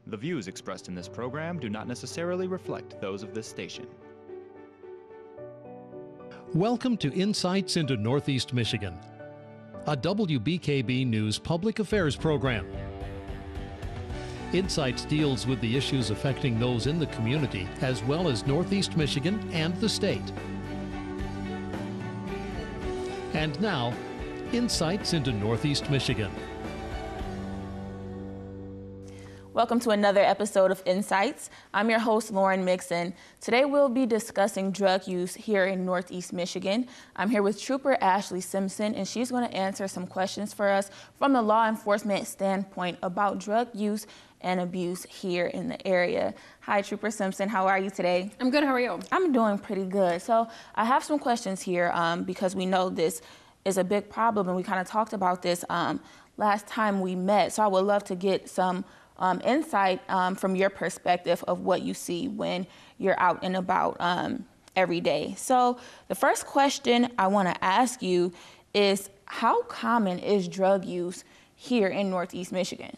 The views expressed in this program do not necessarily reflect those of this station. Welcome to Insights into Northeast Michigan, a WBKB News public affairs program. Insights deals with the issues affecting those in the community as well as Northeast Michigan and the state. And now, Insights into Northeast Michigan. Welcome to another episode of Insights. I'm your host, Lauren Mixon. Today we'll be discussing drug use here in Northeast Michigan. I'm here with Trooper Ashley Simpson, and she's going to answer some questions for us from the law enforcement standpoint about drug use and abuse here in the area. Hi, Trooper Simpson. How are you today? I'm good. How are you? I'm doing pretty good. So I have some questions here because we know this is a big problem, and we kind of talked about this last time we met. So I would love to get some insight from your perspective of what you see when you're out and about every day. So the first question I want to ask you is, how common is drug use here in Northeast Michigan?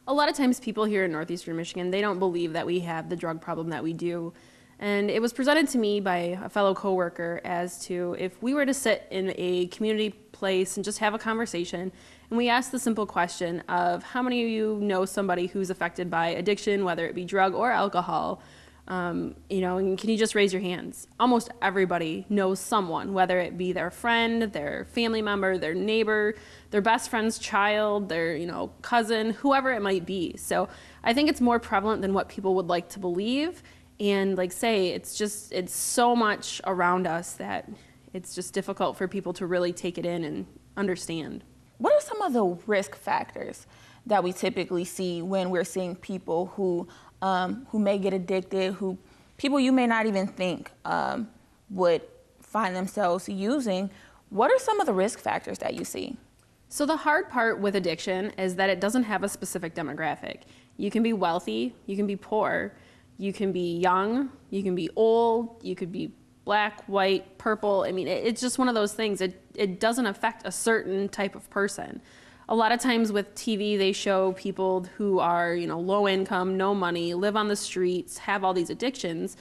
A lot of times people here in Northeastern Michigan, they don't believe that we have the drug problem that we do. And it was presented to me by a fellow coworker as to if we were to sit in a community place and just have a conversation, and we asked the simple question of how many of you know somebody who's affected by addiction, whether it be drug or alcohol, and can you just raise your hands? Almost everybody knows someone, whether it be their friend, their family member, their neighbor, their best friend's child, their cousin, whoever it might be. So I think it's more prevalent than what people would like to believe. And it's so much around us that it's just difficult for people to really take it in and understand. What are some of the risk factors that we typically see when we're seeing people who may get addicted, people you may not even think would find themselves using? What are some of the risk factors that you see? So the hard part with addiction is that it doesn't have a specific demographic. You can be wealthy, you can be poor, you can be young, you can be old, you could be black, white, purple. I mean, it's just one of those things. It doesn't affect a certain type of person. A lot of times with TV, they show people who are, low income, no money, live on the streets, have all these addictions,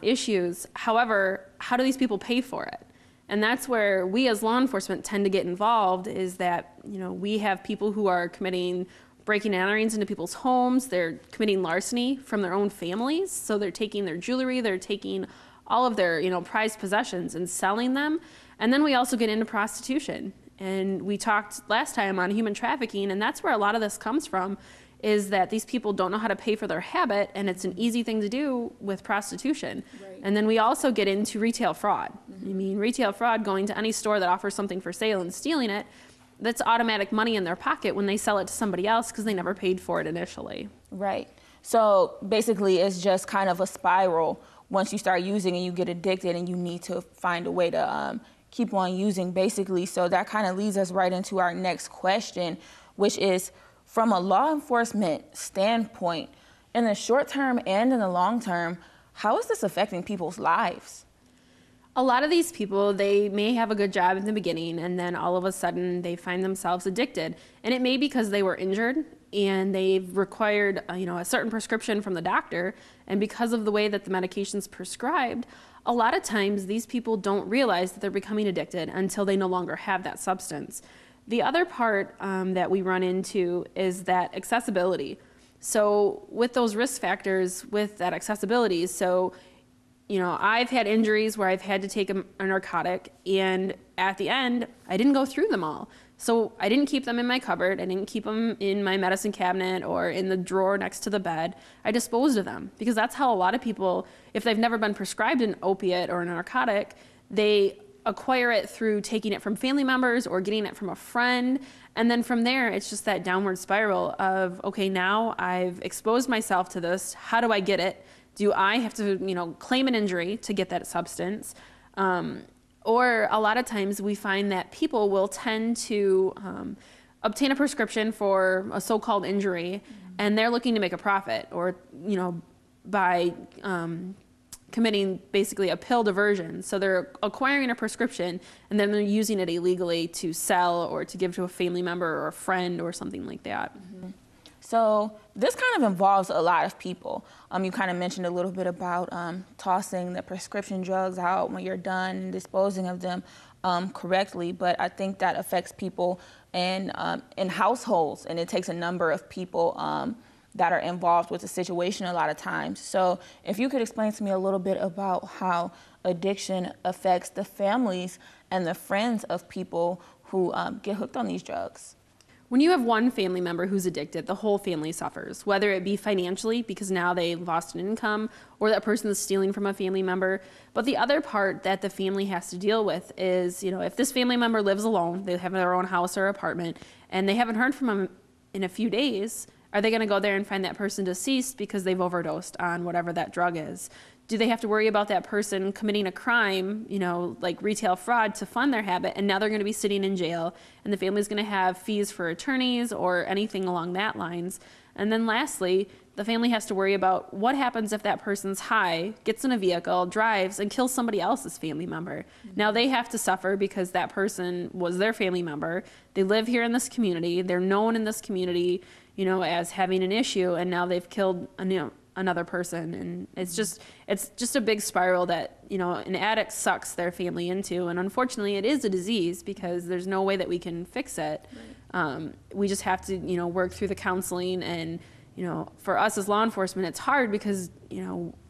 issues. However, how do these people pay for it? And that's where we as law enforcement tend to get involved, is that, we have people who are committing breaking and enterings into people's homes. They're committing larceny from their own families. So they're taking their jewelry, they're taking all of their, prized possessions and selling them. And then we also get into prostitution. And we talked last time on human trafficking, and that's where a lot of this comes from, is that these people don't know how to pay for their habit, and it's an easy thing to do with prostitution. Right. And then we also get into retail fraud. Mm-hmm. I mean, retail fraud, going to any store that offers something for sale and stealing it, that's automatic money in their pocket when they sell it to somebody else because they never paid for it initially. Right. So basically it's just kind of a spiral. Once you start using and you get addicted and you need to find a way to keep on using, basically. So that kind of leads us right into our next question, which is, from a law enforcement standpoint, in the short term and in the long term, how is this affecting people's lives? A lot of these people, they may have a good job in the beginning, and then all of a sudden they find themselves addicted. And it may be because they were injured and they've required a certain prescription from the doctor, and because of the way that the medication's prescribed, a lot of times these people don't realize that they're becoming addicted until they no longer have that substance. The other part that we run into is that accessibility. So with those risk factors, with that accessibility, I've had injuries where I've had to take a narcotic, and at the end, I didn't go through them all. So I didn't keep them in my cupboard. I didn't keep them in my medicine cabinet or in the drawer next to the bed. I disposed of them, because that's how a lot of people, if they've never been prescribed an opiate or a narcotic, they acquire it through taking it from family members or getting it from a friend. And then from there, it's just that downward spiral of, okay, now I've exposed myself to this. How do I get it? Do I have to, claim an injury to get that substance? Or a lot of times we find that people will tend to obtain a prescription for a so-called injury, and they're looking to make a profit, or, by committing basically a pill diversion. So they're acquiring a prescription, and then they're using it illegally to sell or to give to a family member or a friend or something like that. Mm-hmm. So this kind of involves a lot of people. You kind of mentioned a little bit about tossing the prescription drugs out when you're done and disposing of them correctly, but I think that affects people in households, and it takes a number of people that are involved with the situation a lot of times. So if you could explain to me a little bit about how addiction affects the families and the friends of people who get hooked on these drugs. When you have one family member who's addicted, the whole family suffers, whether it be financially because now they've lost an income, or that person is stealing from a family member. But the other part that the family has to deal with is, if this family member lives alone, they have their own house or apartment, and they haven't heard from them in a few days, are they going to go there and find that person deceased because they've overdosed on whatever that drug is? Do they have to worry about that person committing a crime, like retail fraud, to fund their habit, and now they're going to be sitting in jail, and the family's going to have fees for attorneys or anything along that lines? And then lastly, the family has to worry about what happens if that person's high, gets in a vehicle, drives, and kills somebody else's family member. Mm-hmm. Now they have to suffer because that person was their family member. They live here in this community. They're known in this community, as having an issue, and now they've killed another person. And it's just a big spiral that, an addict sucks their family into. And unfortunately, it is a disease because there's no way that we can fix it. Right. We just have to, work through the counseling. And, for us as law enforcement, it's hard because,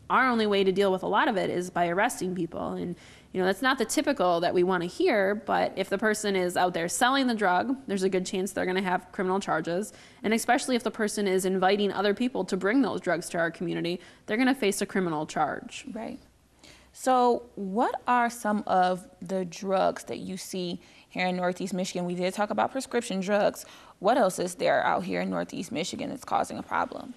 our only way to deal with a lot of it is by arresting people. And, that's not the typical that we want to hear, but if the person is out there selling the drug, there's a good chance they're going to have criminal charges. And especially if the person is inviting other people to bring those drugs to our community, they're going to face a criminal charge. Right. So what are some of the drugs that you see here in Northeast Michigan? We did talk about prescription drugs. What else is there out here in Northeast Michigan that's causing a problem?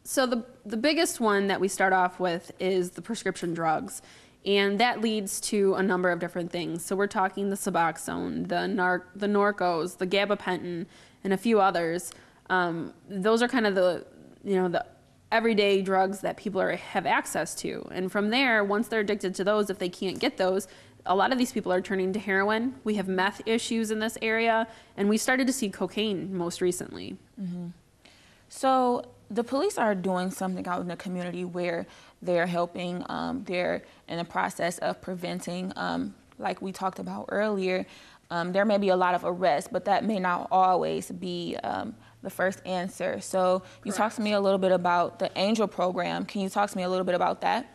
So the biggest one that we start off with is the prescription drugs. And that leads to a number of different things. So we're talking the Suboxone, the Norcos, the gabapentin, and a few others. Those are kind of the everyday drugs that people have access to. And from there, once they're addicted to those, if they can't get those, a lot of these people are turning to heroin. We have meth issues in this area, and we started to see cocaine most recently. Mm-hmm. So the police are doing something out in the community where they're helping, they're in the process of preventing, like we talked about earlier. There may be a lot of arrests, but that may not always be the first answer. So you talked to me a little bit about the Angel program. Can you talk to me a little bit about that?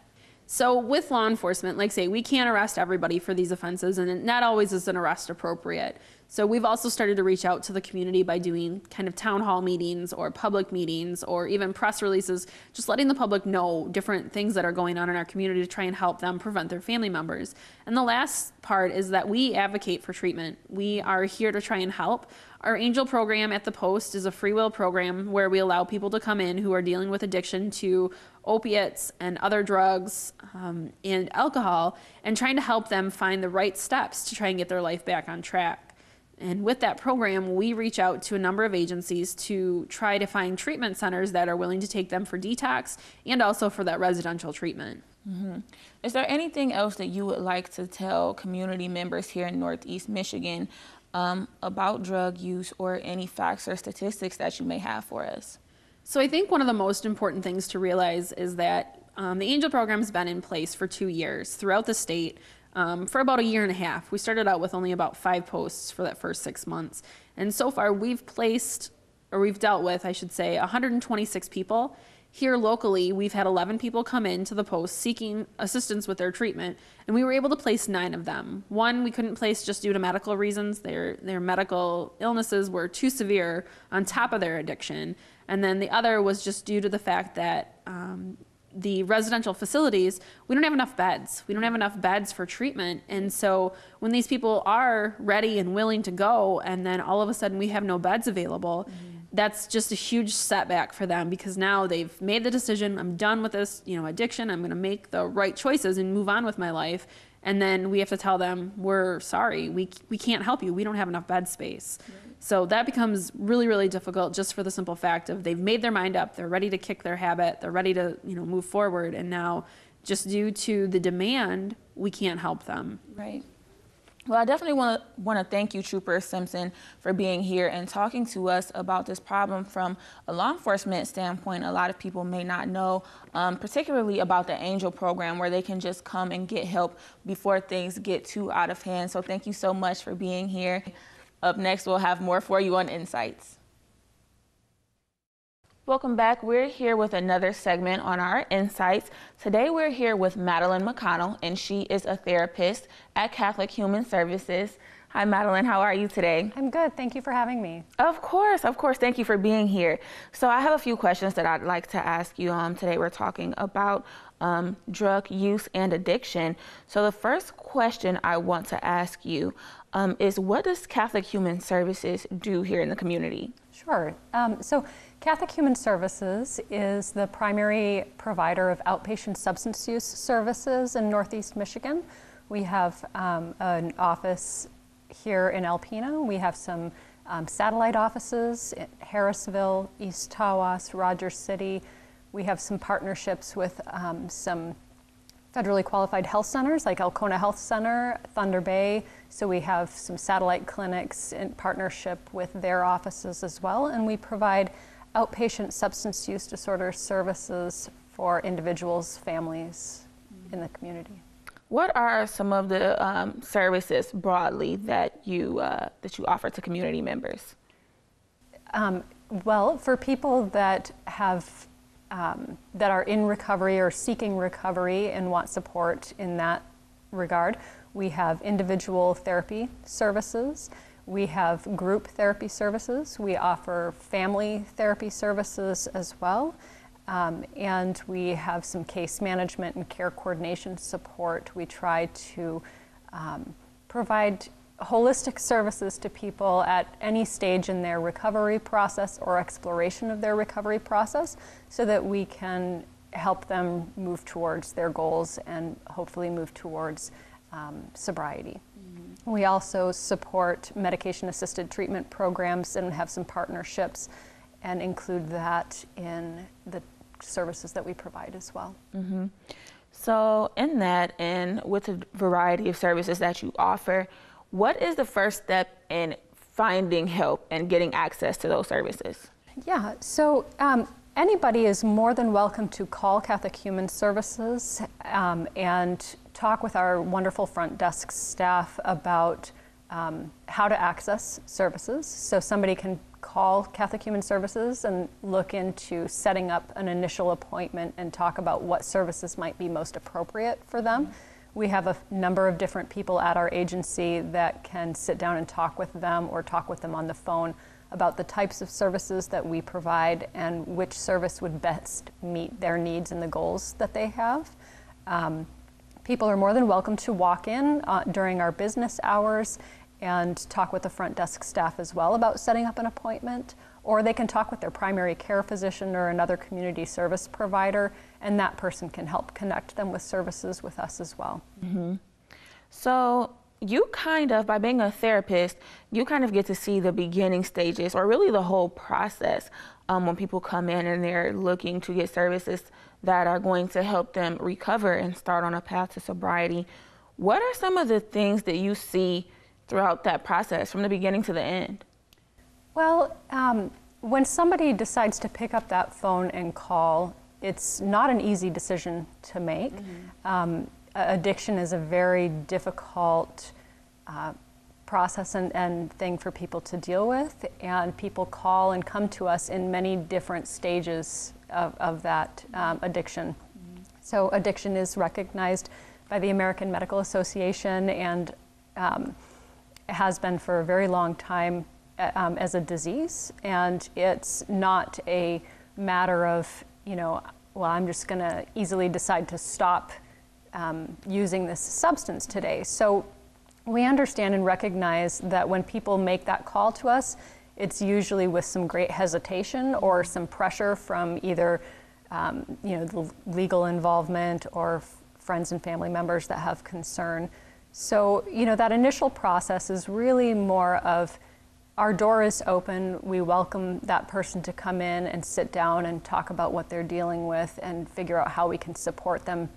So with law enforcement, like say, we can't arrest everybody for these offenses, and not always is an arrest appropriate. So we've also started to reach out to the community by doing kind of town hall meetings or public meetings or even press releases, just letting the public know different things that are going on in our community to try and help them prevent their family members. And the last part is that we advocate for treatment. We are here to try and help. Our Angel program at the Post is a free will program where we allow people to come in who are dealing with addiction to opiates and other drugs and alcohol, and trying to help them find the right steps to try and get their life back on track. And with that program, we reach out to a number of agencies to try to find treatment centers that are willing to take them for detox and also for that residential treatment. Mm-hmm. Is there anything else that you would like to tell community members here in Northeast Michigan about drug use, or any facts or statistics that you may have for us? So I think one of the most important things to realize is that the Angel program has been in place for 2 years throughout the state. For about 1.5 years. We started out with only about 5 posts for that first 6 months. And so far we've dealt with, 126 people. Here locally, we've had 11 people come in to the Post seeking assistance with their treatment, and we were able to place 9 of them. One we couldn't place just due to medical reasons. Their medical illnesses were too severe on top of their addiction. And then the other was just due to the fact that the residential facilities, we don't have enough beds. We don't have enough beds for treatment. And so when these people are ready and willing to go, and then all of a sudden we have no beds available, that's just a huge setback for them, because now they've made the decision, I'm done with this, addiction. I'm going to make the right choices and move on with my life. And then we have to tell them, we're sorry, we can't help you. We don't have enough bed space. Right. So that becomes really, really difficult, just for the simple fact of they've made their mind up. They're ready to kick their habit. They're ready to, move forward. And now, just due to the demand, we can't help them. Right. Well, I definitely want to thank you, Trooper Simpson, for being here and talking to us about this problem from a law enforcement standpoint. A lot of people may not know, particularly about the Angel program, where they can just come and get help before things get too out of hand. So thank you so much for being here. Up next, we'll have more for you on Insights. Welcome back. We're here with another segment on our Insights. Today we're here with Madeline McConnell, and she is a therapist at Catholic Human Services. Hi, Madeline. How are you today? I'm good. Thank you for having me. Of course. Thank you for being here. So I have a few questions that I'd like to ask you. Today we're talking about drug use and addiction. So the first question I want to ask you is, what does Catholic Human Services do here in the community? Sure. So Catholic Human Services is the primary provider of outpatient substance use services in Northeast Michigan. We have an office here in Alpena. We have some satellite offices in Harrisville, East Tawas, Rogers City. We have some partnerships with some federally qualified health centers like Alcona Health Center, Thunder Bay. So we have some satellite clinics in partnership with their offices as well. And we provide outpatient substance use disorder services for individuals, families in the community. What are some of the services broadly that you offer to community members? Well, for people that have that are in recovery or seeking recovery and want support in that regard, we have individual therapy services. We have group therapy services. We offer family therapy services as well. And we have some case management and care coordination support. We try to provide holistic services to people at any stage in their recovery process or exploration of their recovery process, so that we can help them move towards their goals and hopefully move towards sobriety. We also support medication-assisted treatment programs and have some partnerships and include that in the services that we provide as well. Mm-hmm. So in that, and with the variety of services that you offer, what is the first step in finding help and getting access to those services? Yeah, so anybody is more than welcome to call Catholic Human Services and talk with our wonderful front desk staff about how to access services. So somebody can call Catholic Human Services and look into setting up an initial appointment and talk about what services might be most appropriate for them. We have a number of different people at our agency that can sit down and talk with them or talk with them on the phone about the types of services that we provide and which service would best meet their needs and the goals that they have. People are more than welcome to walk in during our business hours and talk with the front desk staff as well about setting up an appointment, or they can talk with their primary care physician or another community service provider, and that person can help connect them with services with us as well. Mm-hmm. So you kind of, by being a therapist, you kind of get to see the beginning stages, or really the whole process, when people come in and they're looking to get services that are going to help them recover and start on a path to sobriety. What are some of the things that you see throughout that process from the beginning to the end? Well, when somebody decides to pick up that phone and call, it's not an easy decision to make. Mm-hmm. Addiction is a very difficult process and thing for people to deal with, and people call and come to us in many different stages of that addiction. Mm-hmm. So addiction is recognized by the American Medical Association and has been for a very long time as a disease, and it's not a matter of, well, I'm just going to easily decide to stop using this substance today. So we understand and recognize that when people make that call to us, it's usually with some great hesitation or some pressure from either the legal involvement or friends and family members that have concern. So, that initial process is really more of, our door is open, we welcome that person to come in and sit down and talk about what they're dealing with and figure out how we can support them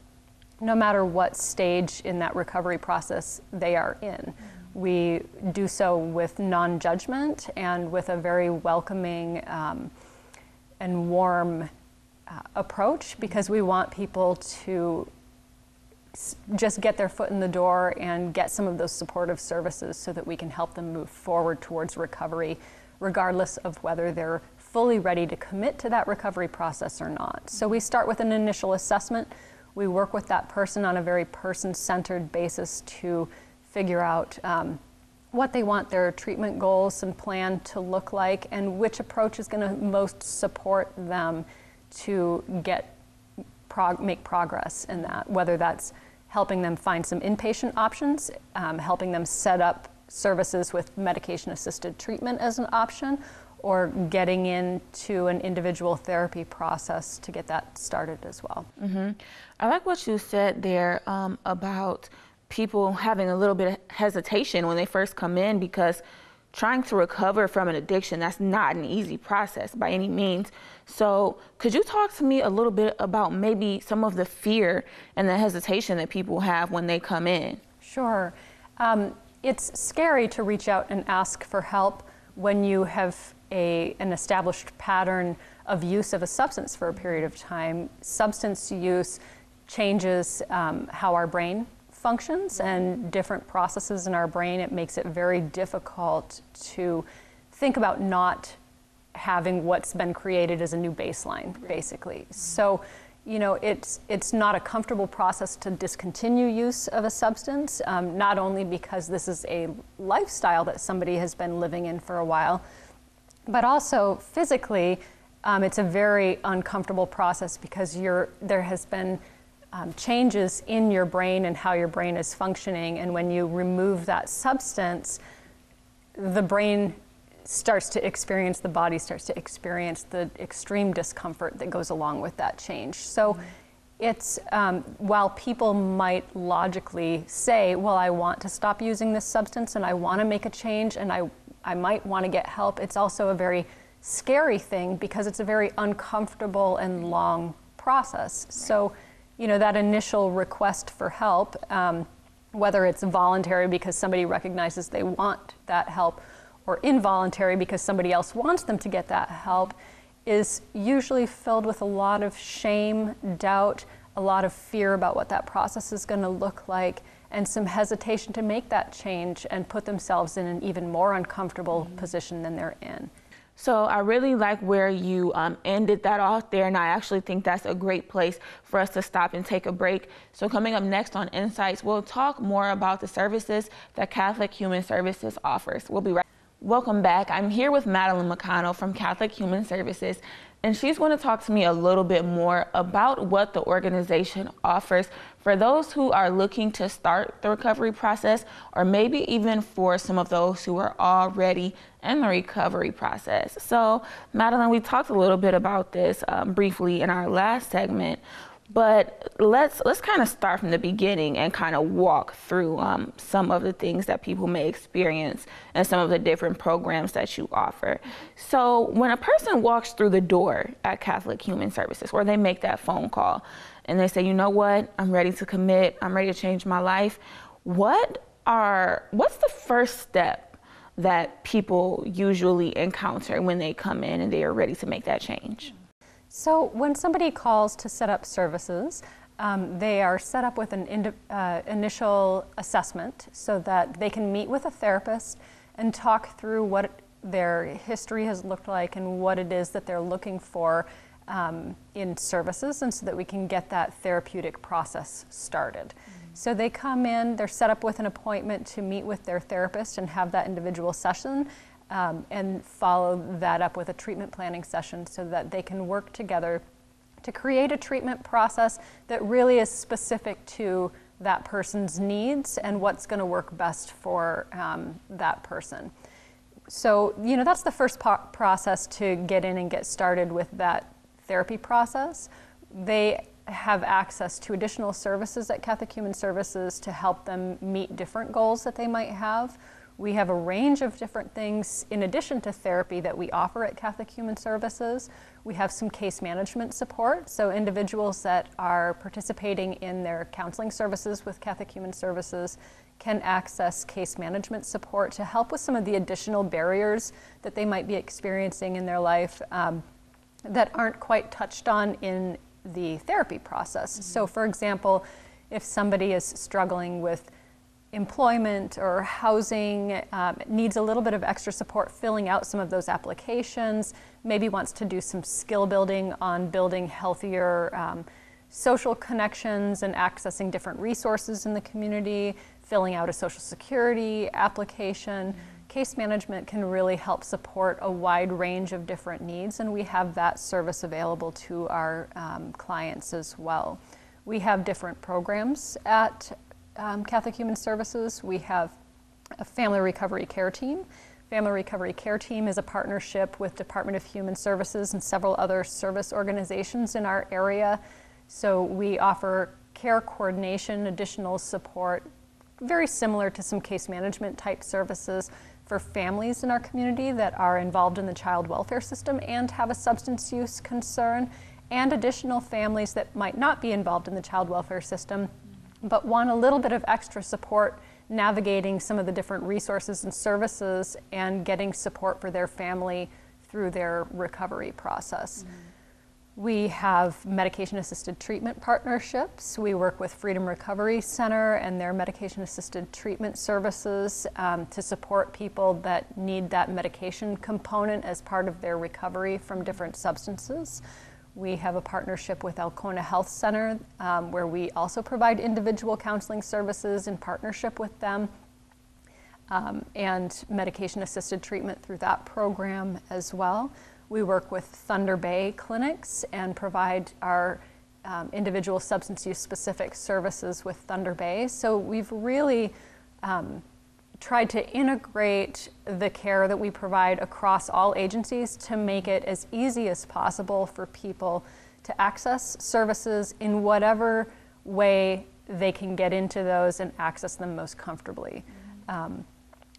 no matter what stage in that recovery process they are in. We do so with non-judgment and with a very welcoming and warm approach, because we want people to just get their foot in the door and get some of those supportive services so that we can help them move forward towards recovery, regardless of whether they're fully ready to commit to that recovery process or not. So we start with an initial assessment. We work with that person on a very person-centered basis to figure out what they want their treatment goals and plan to look like, and which approach is going to most support them to make progress in that, whether that's helping them find some inpatient options, helping them set up services with medication-assisted treatment as an option, or getting into an individual therapy process to get that started as well. I like what you said there about people having a little bit of hesitation when they first come in, because trying to recover from an addiction, that's not an easy process by any means. So could you talk to me a little bit about maybe some of the fear and the hesitation that people have when they come in? Sure. It's scary to reach out and ask for help when you have an established pattern of use of a substance for a period of time. Substance use changes how our brain functions and different processes in our brain. It makes it very difficult to think about not having what's been created as a new baseline, basically. So, you know, it's not a comfortable process to discontinue use of a substance, not only because this is a lifestyle that somebody has been living in for a while, but also physically, it's a very uncomfortable process, because there has been changes in your brain and how your brain is functioning, and when you remove that substance, the brain starts to experience, the body starts to experience the extreme discomfort that goes along with that change. So it's, while people might logically say, well, I want to stop using this substance and I want to make a change and I might want to get help, it's also a very scary thing, because it's a very uncomfortable and long process. So, you know, that initial request for help, whether it's voluntary because somebody recognizes they want that help, or involuntary because somebody else wants them to get that help, is usually filled with a lot of shame, doubt, a lot of fear about what that process is going to look like, and some hesitation to make that change and put themselves in an even more uncomfortable position than they're in. So I really like where you ended that off there, and I actually think that's a great place for us to stop and take a break. So coming up next on Insights, we'll talk more about the services that Catholic Human Services offers. We'll be right back. Welcome back. I'm here with Madeline McConnell from Catholic Human Services, and she's going to talk to me a little bit more about what the organization offers for those who are looking to start the recovery process, or maybe even for some of those who are already in the recovery process. So, Madeline, we talked a little bit about this briefly in our last segment, but let's kind of start from the beginning and kind of walk through some of the things that people may experience and some of the different programs that you offer. So when a person walks through the door at Catholic Human Services, or they make that phone call and they say, you know what, I'm ready to commit, I'm ready to change my life, what's the first step that people usually encounter when they come in and they are ready to make that change? So when somebody calls to set up services, they are set up with an initial assessment so that they can meet with a therapist and talk through what their history has looked like and what it is that they're looking for in services, and so that we can get that therapeutic process started. So they come in, they're set up with an appointment to meet with their therapist and have that individual session, and follow that up with a treatment planning session so that they can work together to create a treatment process that really is specific to that person's needs and what's going to work best for that person. So, you know, that's the first process to get in and get started with that therapy process. They have access to additional services at Catholic Human Services to help them meet different goals that they might have. We have a range of different things in addition to therapy that we offer at Catholic Human Services. We have some case management support, so individuals that are participating in their counseling services with Catholic Human Services can access case management support to help with some of the additional barriers that they might be experiencing in their life that aren't quite touched on in the therapy process. So for example, if somebody is struggling with employment or housing, needs a little bit of extra support filling out some of those applications, maybe wants to do some skill building on building healthier social connections and accessing different resources in the community, filling out a Social Security application. Case management can really help support a wide range of different needs, and we have that service available to our clients as well. We have different programs at Catholic Human Services. We have a Family Recovery Care Team. Family Recovery Care Team is a partnership with Department of Human Services and several other service organizations in our area. So we offer care coordination, additional support, very similar to some case management type services for families in our community that are involved in the child welfare system and have a substance use concern, and additional families that might not be involved in the child welfare system but want a little bit of extra support navigating some of the different resources and services and getting support for their family through their recovery process. We have medication-assisted treatment partnerships. We work with Freedom Recovery Center and their medication-assisted treatment services to support people that need that medication component as part of their recovery from different substances. We have a partnership with Alcona Health Center where we also provide individual counseling services in partnership with them and medication-assisted treatment through that program as well. We work with Thunder Bay clinics and provide our individual substance use specific services with Thunder Bay. So we've really tried to integrate the care that we provide across all agencies to make it as easy as possible for people to access services in whatever way they can get into those and access them most comfortably.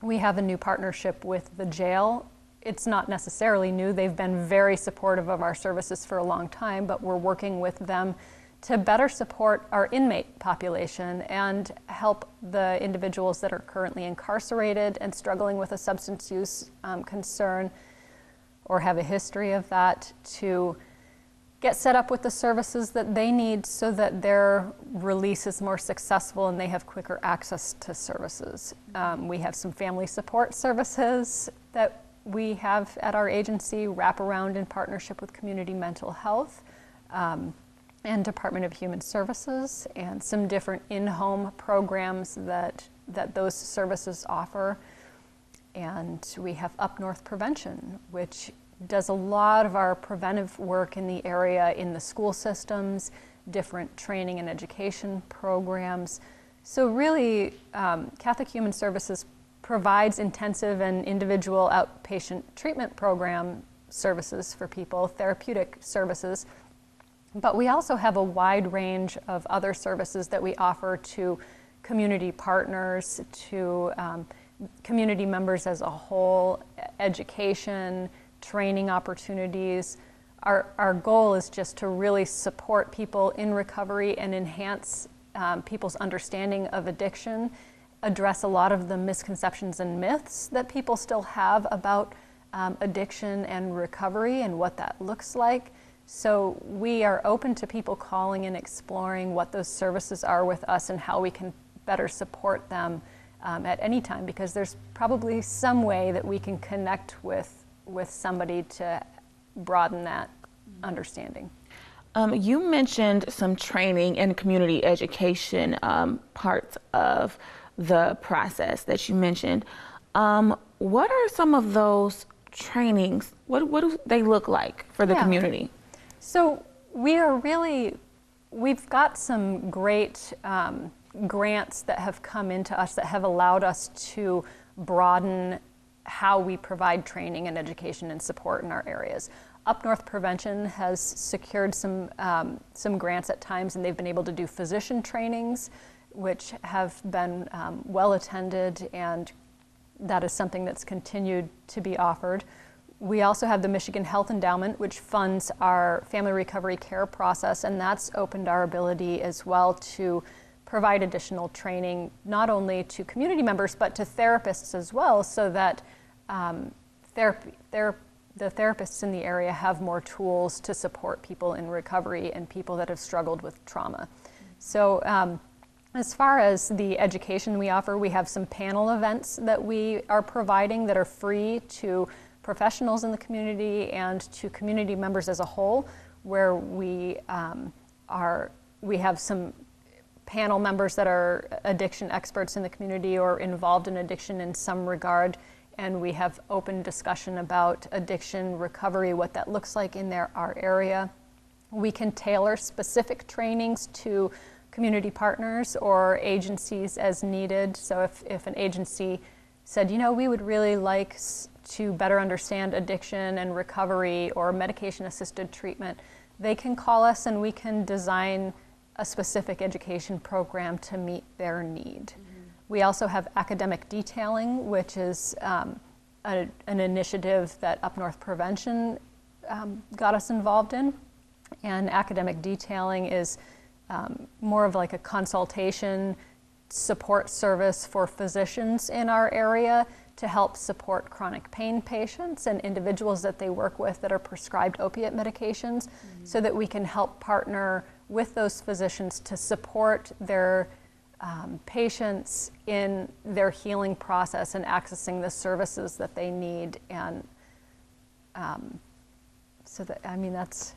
We have a new partnership with the jail. It's not necessarily new. They've been very supportive of our services for a long time, but we're working with them to better support our inmate population and help the individuals that are currently incarcerated and struggling with a substance use concern or have a history of that to get set up with the services that they need so that their release is more successful and they have quicker access to services. We have some family support services that we have at our agency, Wraparound in partnership with Community Mental Health and Department of Human Services, and some different in-home programs that those services offer. And we have Up North Prevention, which does a lot of our preventive work in the area in the school systems, different training and education programs. So really, Catholic Human Services provides intensive and individual outpatient treatment program services for people, therapeutic services, but we also have a wide range of other services that we offer to community partners, to community members as a whole, education, training opportunities. Our goal is just to really support people in recovery and enhance people's understanding of addiction, address a lot of the misconceptions and myths that people still have about addiction and recovery and what that looks like. So we are open to people calling and exploring what those services are with us and how we can better support them at any time, because there's probably some way that we can connect with somebody to broaden that understanding. You mentioned some training and community education parts of the process that you mentioned. What are some of those trainings? What do they look like for the community? So we've got some great grants that have come into us that have allowed us to broaden how we provide training and education and support in our areas. Up North Prevention has secured some grants at times, and they've been able to do physician trainings, which have been well attended, and that is something that's continued to be offered. We also have the Michigan Health Endowment, which funds our family recovery care process, and that's opened our ability as well to provide additional training, not only to community members, but to therapists as well, so that the therapists in the area have more tools to support people in recovery and people that have struggled with trauma. So as far as the education we offer, we have some panel events that we are providing that are free to professionals in the community and to community members as a whole, where we have some panel members that are addiction experts in the community or involved in addiction in some regard, and we have open discussion about addiction recovery, what that looks like in our area. We can tailor specific trainings to community partners or agencies as needed. So if an agency said, you know, we would really like to better understand addiction and recovery or medication-assisted treatment, they can call us and we can design a specific education program to meet their need. We also have academic detailing, which is an initiative that Up North Prevention got us involved in. And academic detailing is more of like a consultation support service for physicians in our area to help support chronic pain patients and individuals that they work with that are prescribed opiate medications, so that we can help partner with those physicians to support their patients in their healing process and accessing the services that they need. And so that, I mean, that's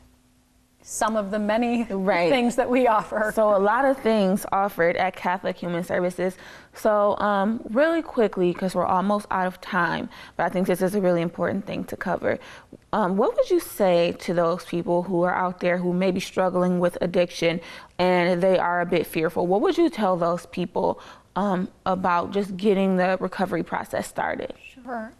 some of the many things that we offer. So a lot of things offered at Catholic Human Services. So really quickly, because we're almost out of time, but I think this is a really important thing to cover. What would you say to those people who are out there who may be struggling with addiction and they are a bit fearful? What would you tell those people about just getting the recovery process started? Sure.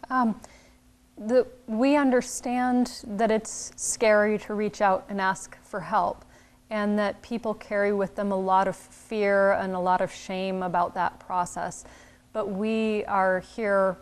We understand that it's scary to reach out and ask for help, and that people carry with them a lot of fear and a lot of shame about that process. But we are here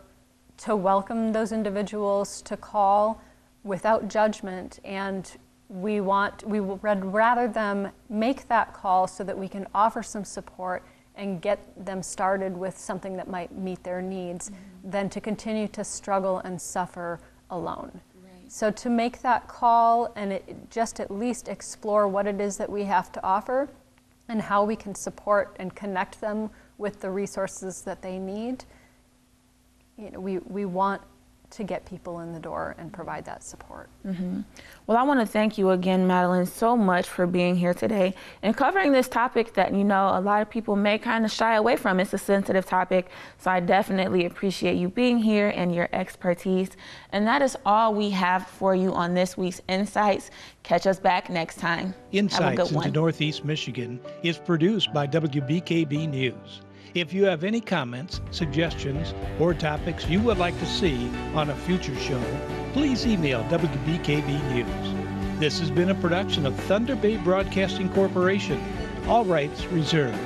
to welcome those individuals to call without judgment, and we would rather them make that call so that we can offer some support and get them started with something that might meet their needs, than to continue to struggle and suffer alone. So to make that call and just at least explore what it is that we have to offer and how we can support and connect them with the resources that they need. You know, we want to get people in the door and provide that support. Well, I want to thank you again, Madeline, so much for being here today and covering this topic that, you know, a lot of people may kind of shy away from. It's a sensitive topic, so I definitely appreciate you being here and your expertise. And that is all we have for you on this week's Insights. Catch us back next time. Insights into Northeast Michigan is produced by WBKB News. If you have any comments, suggestions, or topics you would like to see on a future show, please email WBKB News. This has been a production of Thunder Bay Broadcasting Corporation. All rights reserved.